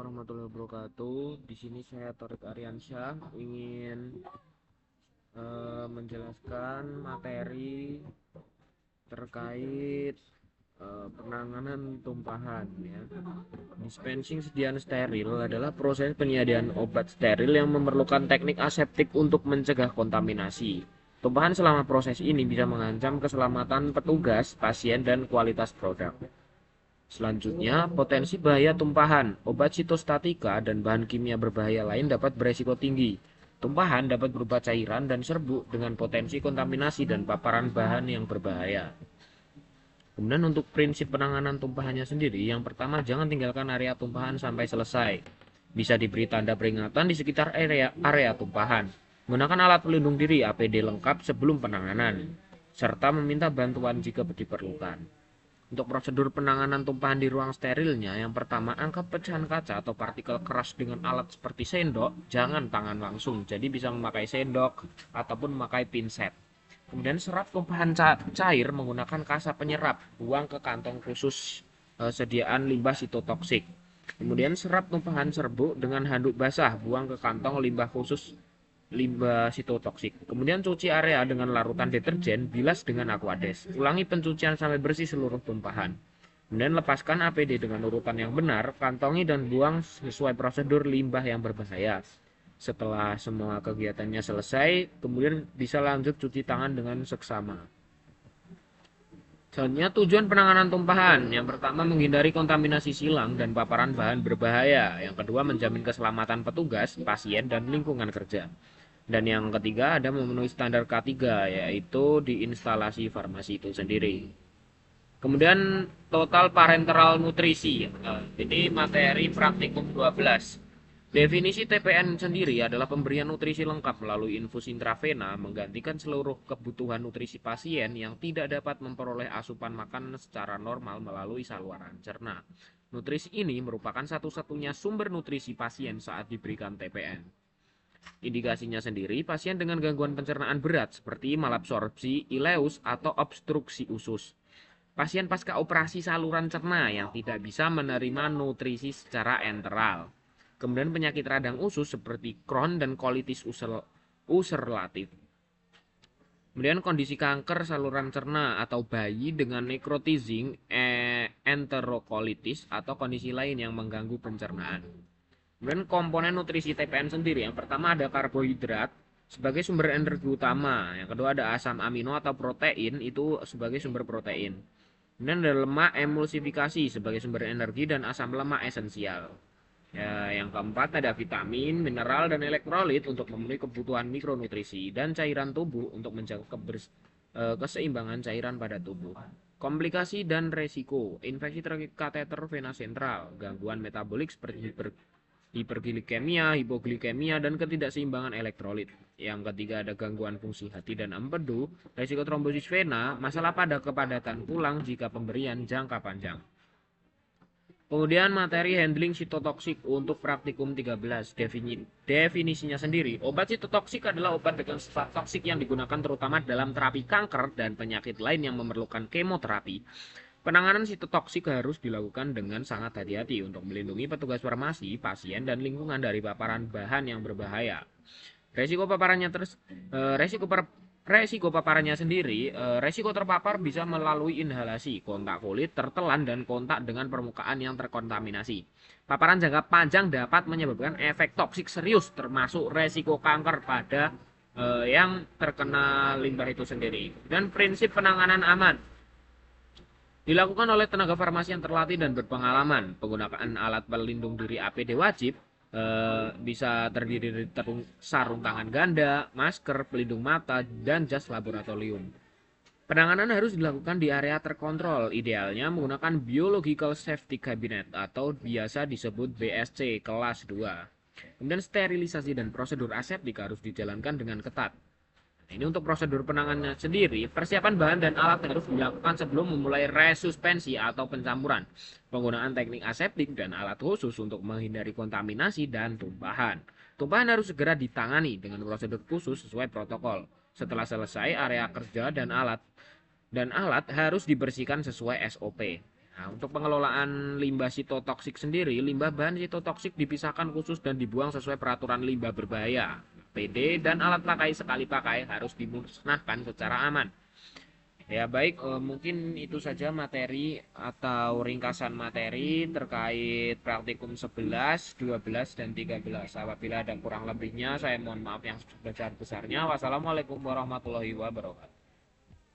warahmatullahi wabarakatuh. Di sini saya Torik Aryansyah ingin menjelaskan materi terkait penanganan tumpahan ya. Dispensing sediaan steril adalah proses penyediaan obat steril yang memerlukan teknik aseptik untuk mencegah kontaminasi. Tumpahan selama proses ini bisa mengancam keselamatan petugas, pasien, dan kualitas produk. Selanjutnya, potensi bahaya tumpahan. Obat sitostatika dan bahan kimia berbahaya lain dapat beresiko tinggi. Tumpahan dapat berupa cairan dan serbuk dengan potensi kontaminasi dan paparan bahan yang berbahaya. Kemudian untuk prinsip penanganan tumpahannya sendiri, yang pertama jangan tinggalkan area tumpahan sampai selesai. Bisa diberi tanda peringatan di sekitar area tumpahan. Gunakan alat pelindung diri APD lengkap sebelum penanganan, serta meminta bantuan jika diperlukan. Untuk prosedur penanganan tumpahan di ruang sterilnya, yang pertama angkat pecahan kaca atau partikel keras dengan alat seperti sendok, jangan tangan langsung, jadi bisa memakai sendok ataupun memakai pinset. Kemudian serap tumpahan cair menggunakan kasa penyerap, buang ke kantong khusus sediaan limbah sitotoksik. Kemudian serap tumpahan serbuk dengan handuk basah, buang ke kantong limbah khusus limbah sitotoksik. Kemudian cuci area dengan larutan deterjen, bilas dengan aquades. Ulangi pencucian sampai bersih seluruh tumpahan. Kemudian lepaskan APD dengan urutan yang benar, kantongi dan buang sesuai prosedur limbah yang berbahaya. Setelah semua kegiatannya selesai, kemudian bisa lanjut cuci tangan dengan seksama. Selanjutnya tujuan penanganan tumpahan. Yang pertama menghindari kontaminasi silang dan paparan bahan berbahaya. Yang kedua menjamin keselamatan petugas, pasien, dan lingkungan kerja. Dan yang ketiga ada memenuhi standar K3 yaitu di instalasi farmasi itu sendiri. Kemudian total parenteral nutrisi. Ini materi praktikum 12. Definisi TPN sendiri adalah pemberian nutrisi lengkap melalui infus intravena menggantikan seluruh kebutuhan nutrisi pasien yang tidak dapat memperoleh asupan makanan secara normal melalui saluran cerna. Nutrisi ini merupakan satu-satunya sumber nutrisi pasien saat diberikan TPN. Indikasinya sendiri, pasien dengan gangguan pencernaan berat seperti malabsorpsi, ileus, atau obstruksi usus. Pasien pasca operasi saluran cerna yang tidak bisa menerima nutrisi secara enteral. Kemudian penyakit radang usus seperti Crohn dan kolitis ulceratif. Kemudian kondisi kanker saluran cerna atau bayi dengan necrotizing enterokolitis atau kondisi lain yang mengganggu pencernaan. Kemudian komponen nutrisi TPN sendiri, yang pertama ada karbohidrat sebagai sumber energi utama, yang kedua ada asam amino atau protein itu sebagai sumber protein. Kemudian ada lemak emulsifikasi sebagai sumber energi dan asam lemak esensial. Ya, yang keempat ada vitamin, mineral, dan elektrolit untuk memenuhi kebutuhan mikronutrisi dan cairan tubuh untuk menjaga keseimbangan cairan pada tubuh. Komplikasi dan resiko, infeksi kateter vena sentral, gangguan metabolik seperti hiperglikemia, hipoglikemia, dan ketidakseimbangan elektrolit. Yang ketiga ada gangguan fungsi hati dan empedu, resiko trombosis vena, masalah pada kepadatan tulang jika pemberian jangka panjang. Kemudian materi handling sitotoksik untuk praktikum 13. Definisinya sendiri, obat sitotoksik adalah obat dengan sifat toksik yang digunakan terutama dalam terapi kanker dan penyakit lain yang memerlukan kemoterapi. Penanganan sitotoksik harus dilakukan dengan sangat hati-hati untuk melindungi petugas farmasi, pasien, dan lingkungan dari paparan bahan yang berbahaya. Resiko paparannya sendiri, resiko terpapar bisa melalui inhalasi, kontak kulit, tertelan, dan kontak dengan permukaan yang terkontaminasi. Paparan jangka panjang dapat menyebabkan efek toksik serius, termasuk resiko kanker pada yang terkena limbah itu sendiri. Dan prinsip penanganan aman dilakukan oleh tenaga farmasi yang terlatih dan berpengalaman. Penggunaan alat pelindung diri APD wajib, bisa terdiri dari sarung tangan ganda, masker, pelindung mata, dan jas laboratorium. Penanganan harus dilakukan di area terkontrol, idealnya menggunakan Biological Safety Cabinet atau biasa disebut BSC kelas 2. Kemudian sterilisasi dan prosedur aseptik harus dijalankan dengan ketat. Ini untuk prosedur penanganannya sendiri, persiapan bahan dan alat harus dilakukan sebelum memulai resuspensi atau pencampuran. Penggunaan teknik aseptik dan alat khusus untuk menghindari kontaminasi dan tumpahan. Tumpahan harus segera ditangani dengan prosedur khusus sesuai protokol. Setelah selesai, area kerja dan alat harus dibersihkan sesuai SOP. Nah, untuk pengelolaan limbah sitotoksik sendiri, limbah bahan sitotoksik dipisahkan khusus dan dibuang sesuai peraturan limbah berbahaya. PD dan alat pakai sekali pakai harus dimusnahkan secara aman. Ya baik, mungkin itu saja materi atau ringkasan materi terkait praktikum 11, 12, dan 13. Apabila ada kurang lebihnya, saya mohon maaf yang sebesar-besarnya. Wassalamualaikum warahmatullahi wabarakatuh.